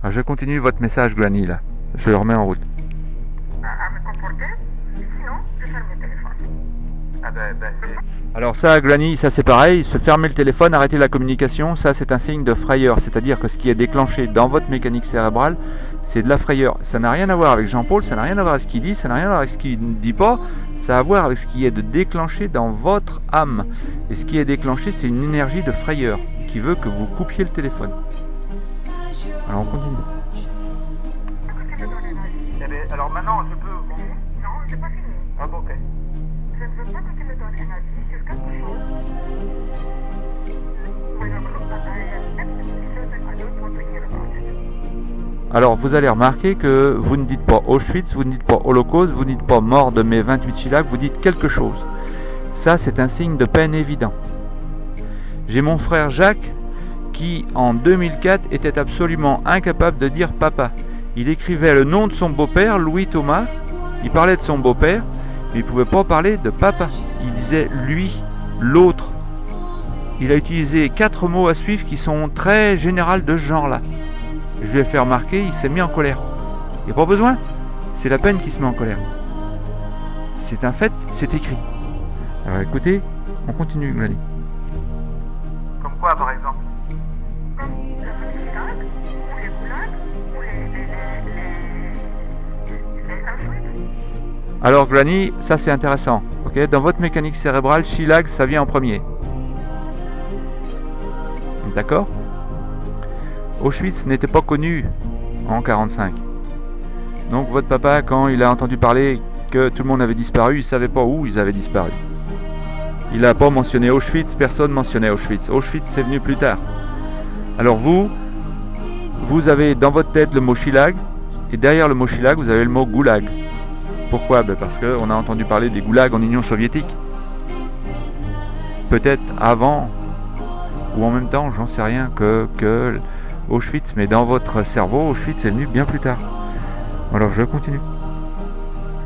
Alors, je continue votre message, Granny, là. Je le remets en route. À me comporter, sinon je ferme le téléphone. Ah c'est... Alors ça, Granny, ça c'est pareil. Se fermer le téléphone, arrêter la communication, ça c'est un signe de frayeur. C'est-à-dire que ce qui est déclenché dans votre mécanique cérébrale, c'est de la frayeur. Ça n'a rien à voir avec Jean-Paul, ça n'a rien à voir avec ce qu'il dit, ça n'a rien à voir avec ce qu'il ne dit pas. Ça a à voir avec ce qui est de déclenché dans votre âme. Et ce qui est déclenché, c'est une énergie de frayeur qui veut que vous coupiez le téléphone. Alors on continue. Qu'est-ce que tu me donnes un avis? Eh bien, alors maintenant, je peux... Non, c'est pas fini. Ah bon, ok. Je ne veux pas que tu me donnes un avis sur quelque chose. When a group that I am absolutely certain I don't want to hear about it. Alors vous allez remarquer que vous ne dites pas Auschwitz, vous ne dites pas Holocauste, vous ne dites pas mort de mes 28 Chilak, vous dites quelque chose. Ça c'est un signe de peine évident. J'ai mon frère Jacques qui en 2004 était absolument incapable de dire papa. Il écrivait le nom de son beau-père, Louis Thomas, il parlait de son beau-père, mais il ne pouvait pas parler de papa. Il disait lui, l'autre. Il a utilisé 4 mots à suivre qui sont très générales de ce genre-là. Je lui ai fait remarquer, il s'est mis en colère. Il n'y a pas besoin, c'est la peine qui se met en colère. C'est un fait, c'est écrit. Alors écoutez, on continue, Gladys. Comme quoi, par exemple? Comme le Félicitage, ou les goulags, ou les Auschwitz. Alors Granny, ça c'est intéressant. Okay, dans votre mécanique cérébrale, Chilag, ça vient en premier. D'accord? Auschwitz n'était pas connu en 1945. Donc votre papa, quand il a entendu parler que tout le monde avait disparu, il ne savait pas où ils avaient disparu. Il n'a pas mentionné Auschwitz, personne mentionnait Auschwitz. Auschwitz c'est venu plus tard. Alors vous avez dans votre tête le mot Chilag, et derrière le mot Chilag, vous avez le mot Goulag. Pourquoi? Parce qu'on a entendu parler des goulags en Union soviétique. Peut-être avant ou en même temps, j'en sais rien, que Auschwitz, mais dans votre cerveau, Auschwitz est venu bien plus tard. Alors je continue.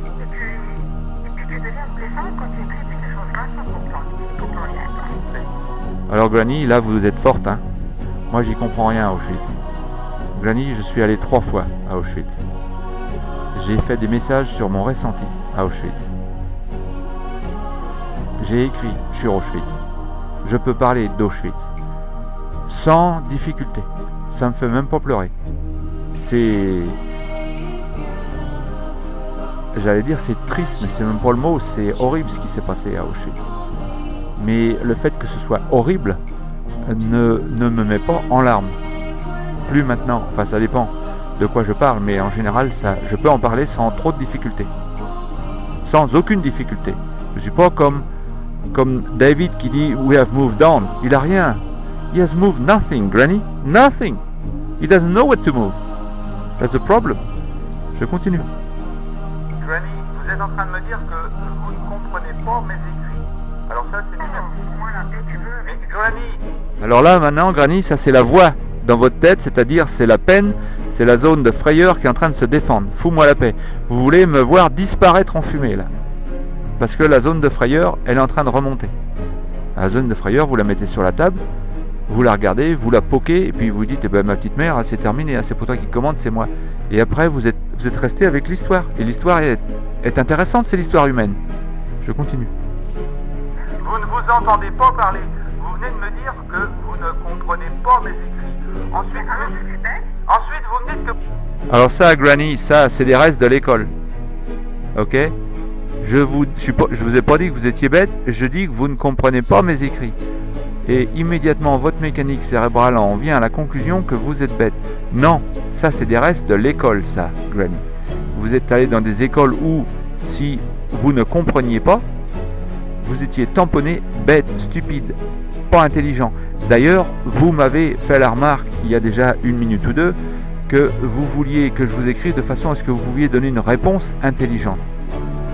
Et puis tu deviens blessant quand tu écris ces choses-là sans comprendre. Tu comprends rien, toi. Alors Granny, là vous êtes forte, hein. Moi j'y comprends rien à Auschwitz. Granny, je suis allé 3 fois à Auschwitz. J'ai fait des messages sur mon ressenti à Auschwitz. J'ai écrit sur Auschwitz. Je peux parler d'Auschwitz. Sans difficulté. Ça me fait même pas pleurer. C'est... J'allais dire c'est triste, mais c'est même pas le mot. C'est horrible ce qui s'est passé à Auschwitz. Mais le fait que ce soit horrible ne me met pas en larmes. Plus maintenant. Enfin, ça dépend de quoi je parle, mais en général, je peux en parler sans trop de difficulté. Sans aucune difficulté. Je suis pas comme David qui dit « We have moved on ». Il a rien. He has moved nothing, Granny. Nothing. He doesn't know what to move. That's the problem. Je continue. Granny, vous êtes en train de me dire que vous ne comprenez pas mes écrits. Alors ça, c'est négatif. Voilà, et tu veux... Mais Granny, Alors là, maintenant, Granny, ça c'est la voix dans votre tête, c'est-à-dire c'est la peine, c'est la zone de frayeur qui est en train de se défendre. Fous-moi la paix. Vous voulez me voir disparaître en fumée, là. Parce que la zone de frayeur, elle est en train de remonter. La zone de frayeur, vous la mettez sur la table, vous la regardez, vous la poquez, et puis vous dites, eh ben, ma petite mère, c'est terminé, c'est pour toi qui commande, c'est moi. Et après, vous êtes resté avec l'histoire. Et l'histoire est intéressante, c'est l'histoire humaine. Je continue. vous ne vous entendez pas parler. Vous venez de me dire que vous ne comprenez pas mes écrits. Ensuite, vous me dites que... Alors ça, Granny, ça, c'est des restes de l'école. Ok? Je vous ai pas dit que vous étiez bête, je dis que vous ne comprenez pas mes écrits. Et immédiatement, votre mécanique cérébrale en vient à la conclusion que vous êtes bête. Non, ça c'est des restes de l'école, ça, Granny. Vous êtes allé dans des écoles où, si vous ne compreniez pas, vous étiez tamponné, bête, stupide, pas intelligent. D'ailleurs, vous m'avez fait la remarque, il y a déjà 1 minute ou 2, que vous vouliez que je vous écrive de façon à ce que vous pouviez donner une réponse intelligente.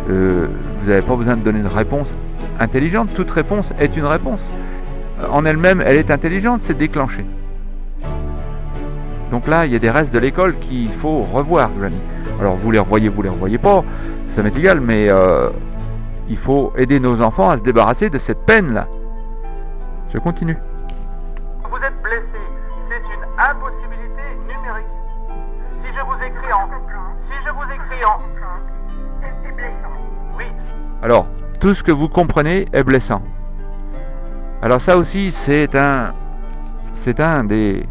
Vous n'avez pas besoin de donner une réponse intelligente, toute réponse est une réponse. En elle-même, elle est intelligente, c'est déclenché. Donc là, il y a des restes de l'école qu'il faut revoir, Granny. Alors vous les revoyez pas, ça m'est égal, mais il faut aider nos enfants à se débarrasser de cette peine-là. Je continue. vous êtes blessé. C'est une impossibilité numérique. écris en... Si je vous écris en... C'est blessant. Oui, Alors, tout ce que vous comprenez est blessant. Alors ça aussi, c'est un des